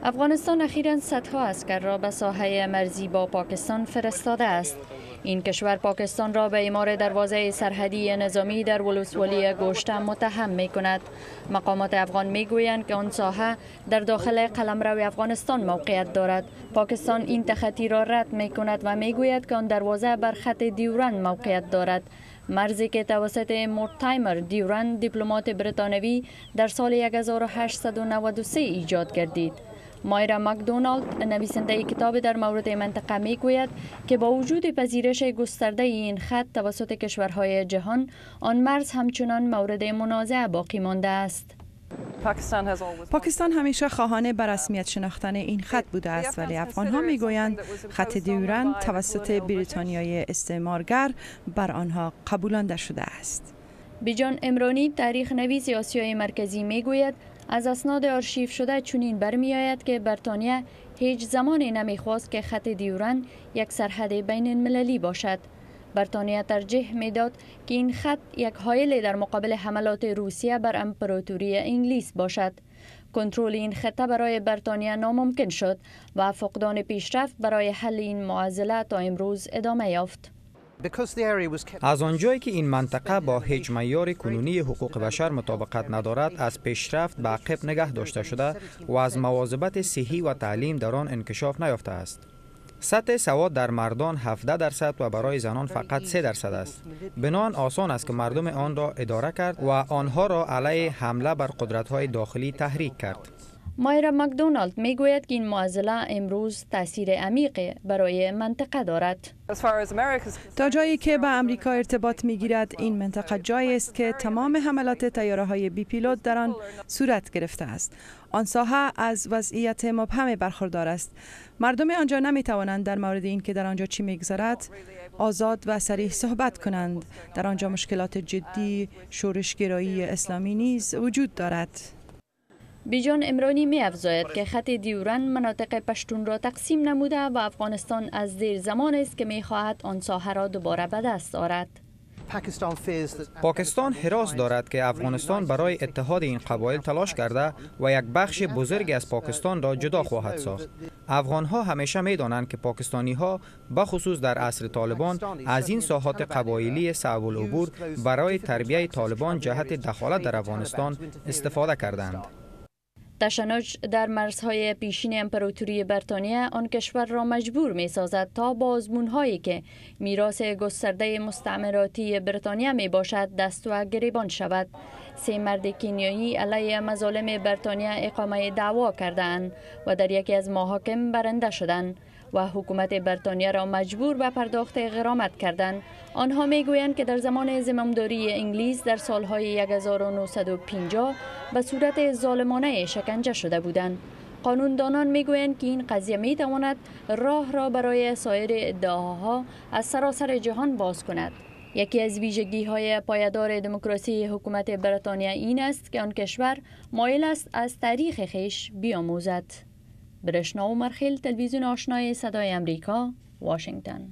افغانستان اخیراً صدها عسکر را به ساحه مرزی با پاکستان فرستاده است. این کشور پاکستان را به اعمار دروازه سرحدی نظامی در ولسوالی گوشته متهم می کند. مقامات افغان می گویند که آن ساحه در داخل قلمرو افغانستان موقعیت دارد. پاکستان این تخطی را رد می کند و می گوید که آن دروازه بر خط دیورند موقعیت دارد. مرزی که توسط مورتایمر دیورند دیپلمات بریتانوی در سال 1893 ایجاد گردید. مایرا مکدونالد نویسنده کتاب در مورد منطقه می گوید که با وجود پذیرش گسترده این خط توسط کشورهای جهان، آن مرز همچنان مورد منازعه باقی مانده است. پاکستان همیشه خواهان به رسمیت شناختن این خط بوده است، ولی افغان‌ها می‌گویند خط دیورند توسط بریتانیای استعمارگر بر آنها قبولانده شده است. بیجان عمرانی تاریخ نویس آسیای مرکزی میگوید از اسناد آرشیو شده چنین برمی آید که بریتانیا هیچ زمانی نمیخواست که خط دیورند یک سرحد بین المللی باشد. بریتانیا ترجیح میداد که این خط یک حائل در مقابل حملات روسیه بر امپراتوری انگلیس باشد. کنترل این خطه برای بریتانیا ناممکن شد و فقدان پیشرفت برای حل این معضله تا امروز ادامه یافت. از آنجایی که این منطقه با هیچ معیار کنونی حقوق بشر مطابقت ندارد، از پیشرفت به عقب نگه داشته شده و از مواظبت صحی و تعلیم در آن انکشاف نیافته است. سطح سواد در مردان 17% و برای زنان فقط 3% است. بنابراین آسان است که مردم آن را اداره کرد و آنها را علیه حمله بر قدرت‌های داخلی تحریک کرد. مایرا مکدونالد میگوید که این معضله امروز تاثیر عمیق برای منطقه دارد. تا جایی که به امریکا ارتباط میگیرد، این منطقه جایی است که تمام حملات طیاره‌های بی پیلوت در آن صورت گرفته است. آن ساحه از وضعیت مبهم برخوردار است. مردم آنجا نمیتوانند در مورد این که در آنجا چی میگذرد آزاد و صریح صحبت کنند. در آنجا مشکلات جدی، شورشگرایی اسلامی نیز وجود دارد. بیجان عمرانی می افزاید که خط دیورند مناطق پشتون را تقسیم نموده و افغانستان از دیر زمان است که می خواهد آن ساحه را دوباره به دست آورد. پاکستان هراس دارد که افغانستان برای اتحاد این قبایل تلاش کرده و یک بخش بزرگی از پاکستان را جدا خواهد ساخت. افغانها همیشه می دانند که پاکستانی ها بخصوص در عصر طالبان از این ساحات قبایلی صعب العبور برای تربیت طالبان جهت دخالت در افغانستان استفاده کردند. تشنج در مرزهای پیشین امپراتوری بریتانیا آن کشور را مجبور می سازد تا با آزمون‌هایی که میراث گسترده مستعمراتی بریتانیا می باشد دست و گریبان شود. 3 مرد کنیایی علیه مظالم بریتانیا اقامه دعوا کردند و در یکی از محاکم برنده شدند و حکومت بریتانیا را مجبور به پرداخت غرامت کردند. آنها میگویند که در زمان زمامداری انگلیس در سالهای 1950 به صورت ظالمانه شکنجه شده بودند. قانوندانان میگویند که این قضیه میتواند راه را برای سایر ادعاها از سراسر جهان باز کند. یکی از ویژگی‌های پایدار دموکراسی حکومت بریتانیا این است که آن کشور مایل است از تاریخ خویش بیاموزد. برشنا عمرخیل، تلویزیون آشنای صدای امریکا، واشنگتن.